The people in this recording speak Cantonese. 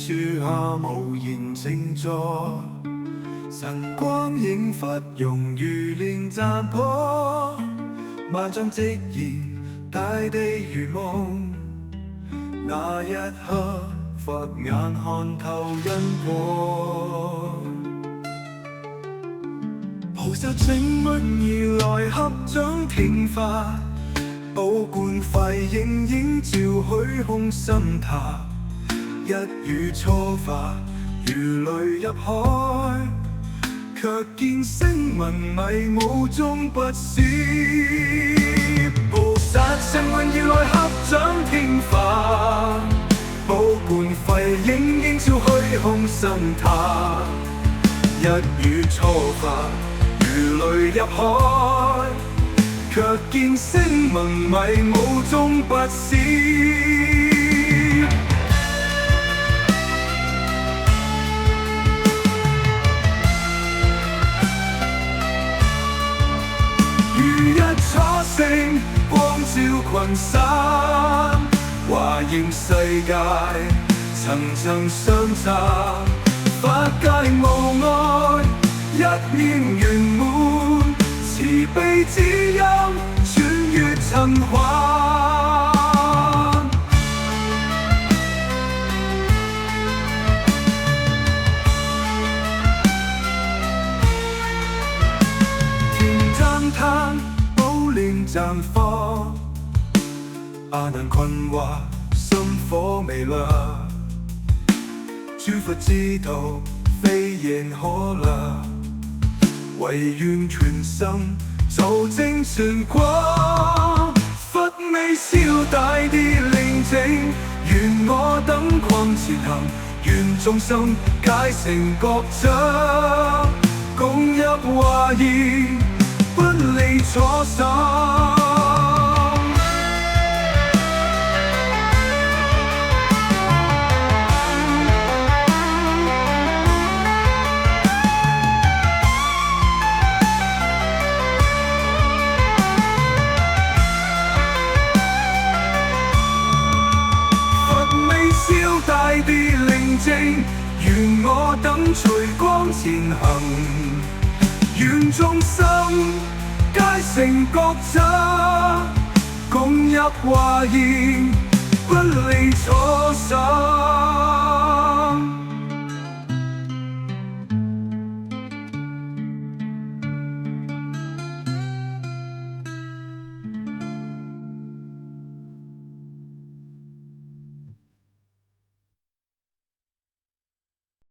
樹下無言靜坐，晨光映芙蓉如蓮綻破，萬丈寂然，大地如夢。那一刻，佛眼看透因果。菩薩請問而來，合掌聽法，寶冠輝映映照虛空深塔。一語初發，如淚入海，卻見聲聞迷霧中不閃。菩薩請問而來，合掌聽法，寶冠輝映映照虛空深塔。一語初發，如淚入海，卻見聲聞迷霧中不閃。如日初升，光照群山，華嚴世界層層相插，法界無礙，一念圓滿，慈悲之音穿越塵寰。田讚嘆，寶蓮綻放，阿難困惑，心火微亮。諸佛之道，非言可量，唯願全心做證全光。佛微笑大地寧靜，願我等困前行，願眾生皆成覺者，共入華嚴，不離初心。大地寧靜，願我等隨光前行，願眾生皆成覺者，共入華嚴，不離初心。